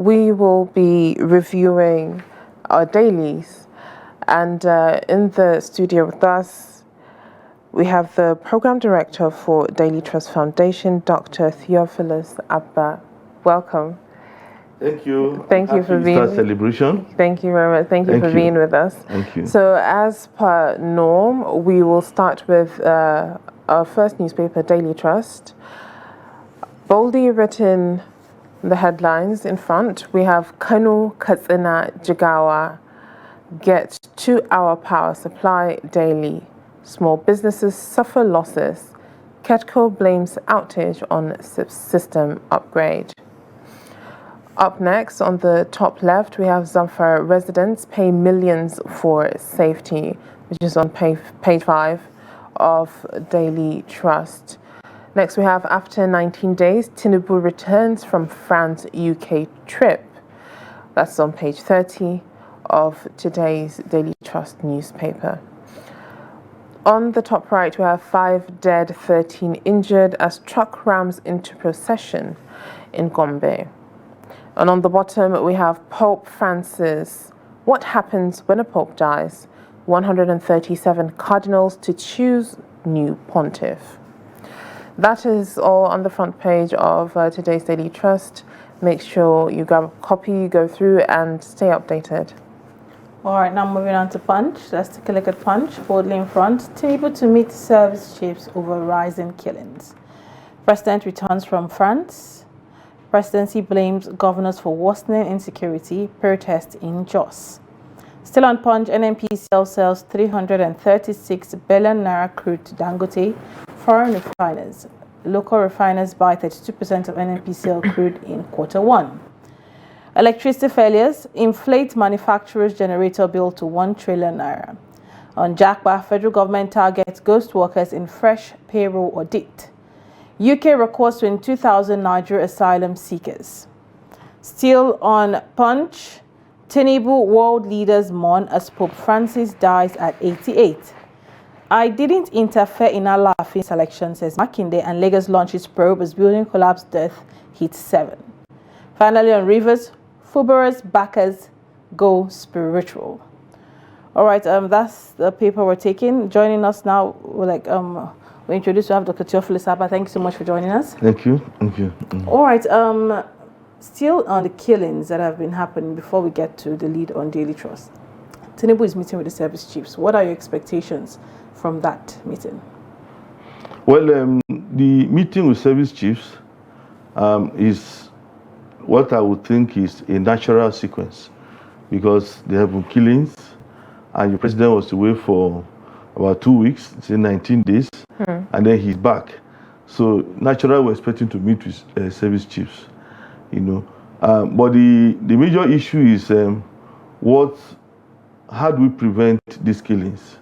we will be reviewing our dailies. And in the studio with us, we have the Program Director for Daily Trust Foundation, Dr. Theophilus Abba. Welcome. Thank you. Thank you for being Easter celebration. Thank you very much. Thank you for being with us. Thank you. So, as per norm, we will start with our first newspaper, Daily Trust. Boldly written, the headlines in front, we have Kano Katsina Jigawa get 2-hour power supply daily. Small businesses suffer losses. Ketco blames outage on system upgrade. Up next, on the top left, we have Zamfara residents pay millions for safety, which is on page 5 of Daily Trust. Next, we have after 19 days, Tinubu returns from France-UK trip. That's on page 30 of today's Daily Trust newspaper. On the top right, we have 5 dead, 13 injured as truck rams into procession in Gombe. And on the bottom, we have Pope Francis. What happens when a pope dies? 137 cardinals to choose new pontiff. That is all on the front page of today's Daily Trust. Make sure you grab a copy, go through, and stay updated. All right, now moving on to Punch. Let's take a look at Punch. Boldly in front, Tinubu to meet service chiefs over rising killings. President returns from France. Presidency blames governors for worsening insecurity. Protest in Jos. Still on Punch, NNPCL sells 336 billion naira crude to Dangote. Foreign refiners. Local refiners buy 32% of NNPCL crude in Q1. Electricity failures inflate manufacturers' generator bill to 1 trillion naira. On Japa, federal government targets ghost workers in fresh payroll audit. UK records 22,000 Nigeria asylum seekers. Still on Punch, Tinubu world leaders mourn as Pope Francis dies at 88. I didn't interfere in Alaafin selection, says Makinde, and Lagos launches probe as building collapse death hits 7. Finally on Rivers, Fuberas backers go spiritual. All right, that's the paper we're taking. Joining us now, we introduce you have Dr. Theophilus Abba. Thank you so much for joining us. Thank you. Thank you. All right, still on the killings that have been happening before we get to the lead on Daily Trust. Tinubu is meeting with the service chiefs. What are your expectations from that meeting? Well, the meeting with service chiefs is what I would think is a natural sequence, because there have been killings and the president was away for about 2 weeks, say 19 days, and then he's back. So naturally we're expecting to meet with service chiefs, you know. But the major issue is how do we prevent these killings?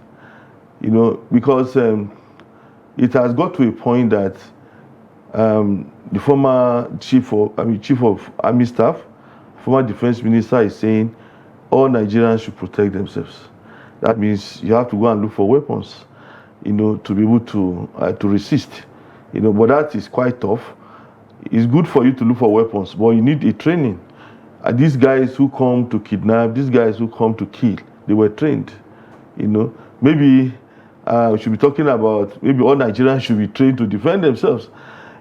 You know, because it has got to a point that the former chief of army staff, former defense minister, is saying all Nigerians should protect themselves. That means you have to go and look for weapons, you know, to be able to resist, you know. But that is quite tough. It's good for you to look for weapons, but you need a training. These guys who come to kidnap, these guys who come to kill, they were trained, you know. Maybe we should be talking about maybe all Nigerians should be trained to defend themselves.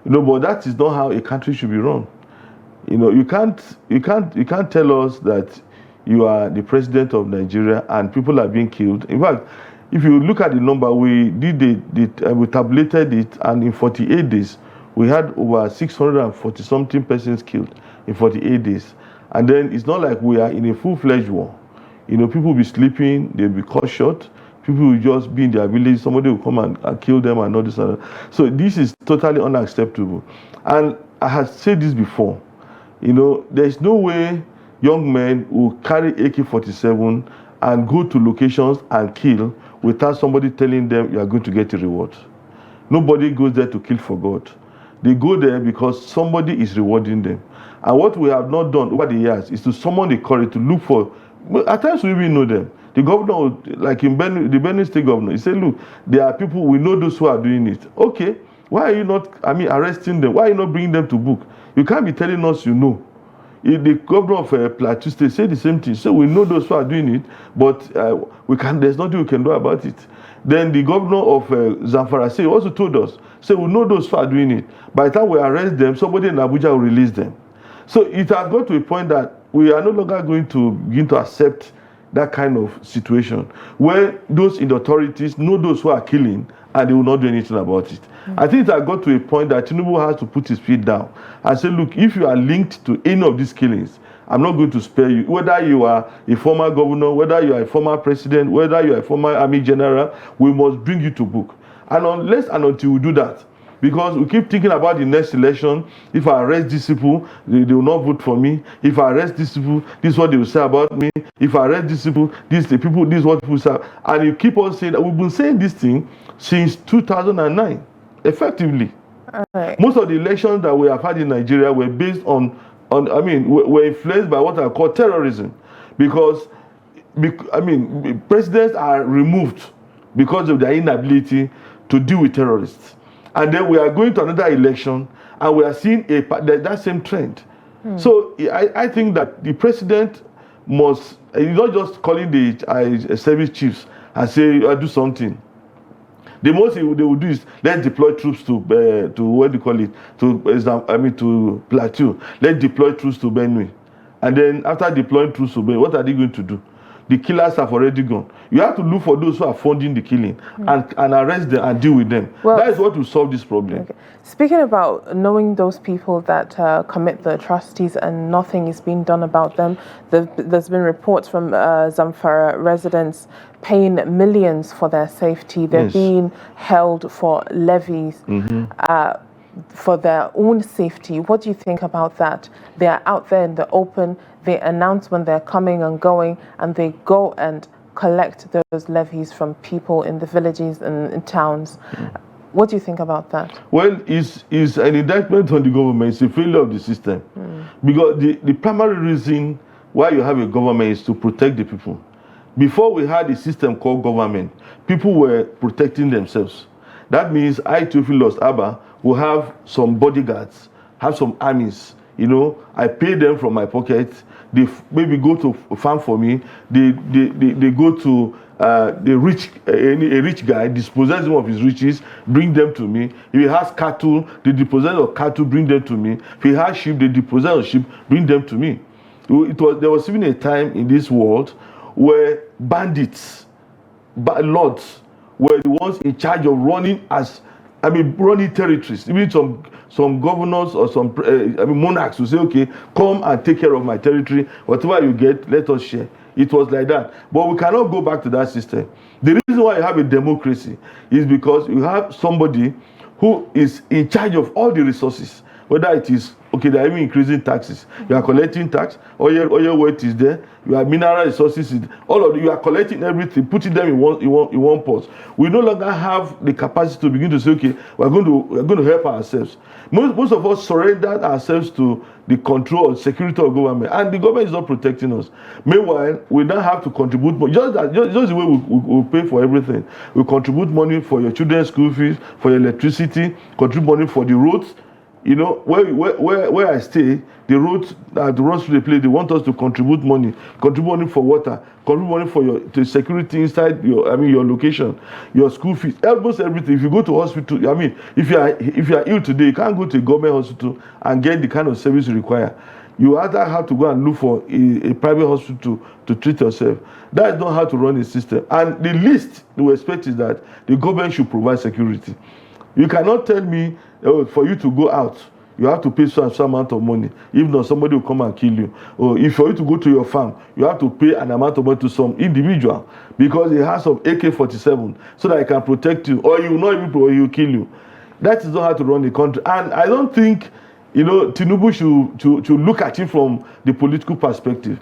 You know, but that is not how a country should be run. You know, you can't tell us that you are the president of Nigeria and people are being killed. In fact, if you look at the number, we tabulated it, and in 48 days, we had over 640 something persons killed in 48 days. And then it's not like we are in a full-fledged war. You know, people will be sleeping, they'll be cut short. People will just be in their village, somebody will come and kill them and all this and that. So this is totally unacceptable. And I have said this before, you know, there's no way young men will carry AK-47 and go to locations and kill without somebody telling them you are going to get a reward. Nobody goes there to kill for God. They go there because somebody is rewarding them. And what we have not done over the years is to summon the courage to look for, at times we even know them. The governor, like in the Benue State governor, he said, look, there are people, we know those who are doing it. Okay, why are you not, arresting them? Why are you not bringing them to book? You can't be telling us you know. the governor of Plateau State said the same thing. So we know those who are doing it, but there's nothing we can do about it. Then the governor of Zamfara State also told us, so we know those who are doing it. By the time we arrest them, somebody in Abuja will release them. So it has got to a point that we are no longer going to begin to accept that kind of situation where those in the authorities know those who are killing and they will not do anything about it. I think it has got to a point that Tinubu has to put his feet down and say, look, if you are linked to any of these killings, I'm not going to spare you. Whether you are a former governor, whether you are a former president, whether you are a former army general, we must bring you to book. And unless and until we do that, because we keep thinking about the next election. If I arrest these people, they will not vote for me. If I arrest these people, this is what they will say about me. If I arrest these people, this is what people say. And you keep on saying that. We've been saying this thing since 2009, effectively. Right. Most of the elections that we have had in Nigeria were based were influenced by what I call terrorism. Because presidents are removed because of their inability to deal with terrorists. And then we are going to another election and we are seeing that same trend. So I think that the president must, he's not just calling the service chiefs and say, do something. The most they will do is, let's deploy troops to what do you call it, to Plateau. Let's deploy troops to Benue. And then after deploying troops to Benue, what are they going to do? The killers have already gone. You have to look for those who are funding the killing and arrest them and deal with them. Well, that is what will solve this problem. Okay. Speaking about knowing those people that commit the atrocities and nothing is being done about them, there's been reports from Zamfara residents paying millions for their safety. They're being held for levies. For their own safety. What do you think about that? They are out there in the open, they announce when they're coming and going, and they go and collect those levies from people in the villages and in towns. What do you think about that? Well, it's an indictment on the government. It's a failure of the system. Because the primary reason why you have a government is to protect the people. Before we had a system called government, people were protecting themselves. That means I, Theophilus Abba, will have some bodyguards, have some armies. You know, I pay them from my pocket. They maybe go to farm for me. They go to a rich guy, dispossess him of his riches, bring them to me. If he has cattle, they dispossess of cattle, bring them to me. If he has sheep, they dispossess of sheep, bring them to me. There was even a time in this world where bandits, lords, were the ones in charge of running territories. Even some governors or some monarchs will say, okay, come and take care of my territory. Whatever you get, let us share. It was like that. But we cannot go back to that system. The reason why you have a democracy is because you have somebody who is in charge of all the resources. Whether it is, okay, they are even increasing taxes. You are collecting tax, oil weight is there, you have mineral resources, all of you are collecting everything, putting them in one pot. We no longer have the capacity to begin to say, okay, we're going to help ourselves. Most of us surrendered ourselves to the control or security of government, and the government is not protecting us. Meanwhile, we now have to contribute more. Just the way we pay for everything. We contribute money for your children's school fees, for your electricity, contribute money for the roads. You know, where I stay, the roads through the place, they want us to contribute money for water, contribute money for your security inside your location, your school fees, almost everything. If you go to hospital, if you are ill today, you can't go to a government hospital and get the kind of service you require. You either have to go and look for a private hospital to treat yourself. That is not how to run a system. And the least we expect is that the government should provide security. You cannot tell me, for you to go out, you have to pay some amount of money. If not, somebody will come and kill you. Or if for you to go to your farm, you have to pay an amount of money to some individual because he has some AK-47 so that he can protect you. Or he will not even he will kill you. That is not how to run the country. And I don't think, Tinubu should look at it from the political perspective.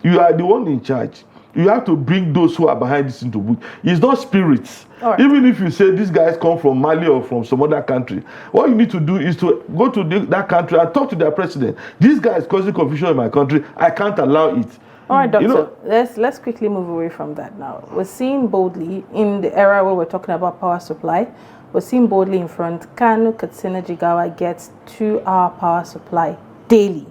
You are the one in charge. You have to bring those who are behind this into book. It's not spirits. Right. Even if you say these guys come from Mali or from some other country, what you need to do is to go to that country and talk to their president. This guy is causing confusion in my country. I can't allow it. All right, Doctor. Let's quickly move away from that now. We're seeing boldly in the era where we're talking about power supply. We're seeing boldly in front. Kano, Katsina, Jigawa gets 2-hour power supply daily.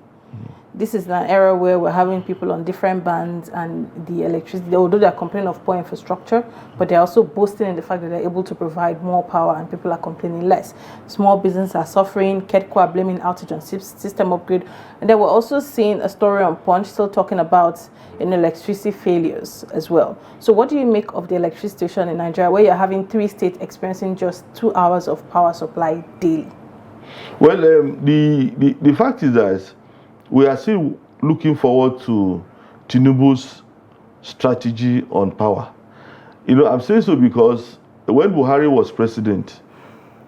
this is an era where we're having people on different bands, and the electricity, although they're complaining of poor infrastructure, but they're also boasting in the fact that they're able to provide more power and people are complaining less. Small businesses are suffering, KEDCO are blaming outage on system upgrade. And then we're also seeing a story on Punch still talking about electricity failures as well. So what do you make of the electricity situation in Nigeria, where you're having 3 states experiencing just 2 hours of power supply daily? Well, the fact is that we are still looking forward to Tinubu's strategy on power. I'm saying so because when Buhari was president,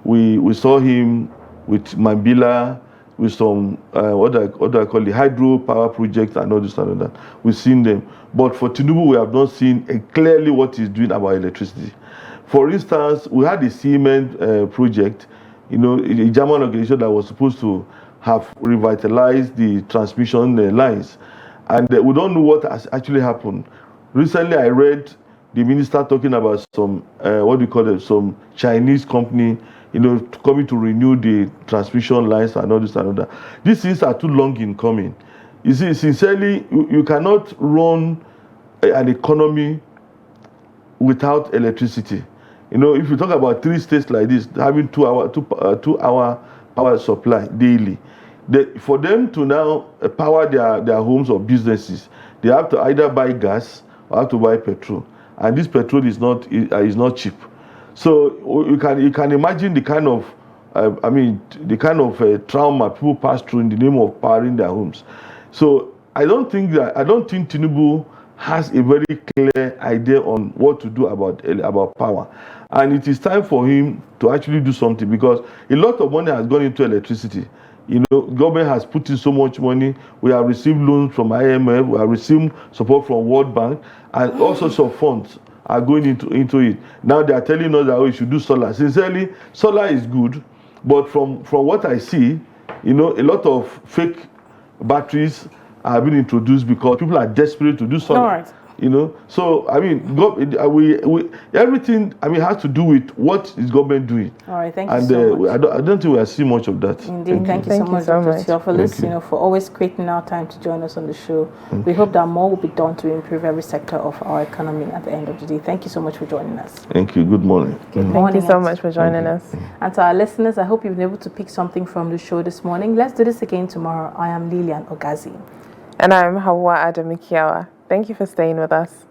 we saw him with Mambila, with some what I call the hydro power project and all this and all that. We've seen them, but for Tinubu, we have not seen clearly what he's doing about electricity. For instance, we had the cement project, a German organization that was supposed to have revitalized the transmission lines, and we don't know what has actually happened. Recently, I read the minister talking about some some Chinese company, coming to renew the transmission lines and all this and all that. These things are too long in coming. You see, sincerely, you cannot run an economy without electricity. If you talk about 3 states like this having 2 hour power supply daily, for them to now power their homes or businesses, they have to either buy gas or have to buy petrol, and this petrol is not cheap. So you can imagine the kind of trauma people pass through in the name of powering their homes. So I don't think Tinubu has a very clear idea on what to do about power, and it is time for him to actually do something, because a lot of money has gone into electricity. Government has put in so much money. We have received loans from IMF, we have received support from World Bank, and all sorts of funds are going into it. Now they are telling us that we should do solar. Sincerely, solar is good, but from what I see, a lot of fake batteries are being introduced because people are desperate to do solar. All right. So everything has to do with what is government doing. All right, thank you so much. I don't think we are seeing much of that. Indeed, thank you so much, Dr. Theophilus, for always creating our time to join us on the show. We hope that more will be done to improve every sector of our economy at the end of the day. Thank you so much for joining us. Thank you. Good morning. Good morning. Thank you so much for joining us. And to our listeners, I hope you've been able to pick something from the show this morning. Let's do this again tomorrow. I am Lilian Ogazi. And I'm Hawa Adamikiawa. Thank you for staying with us.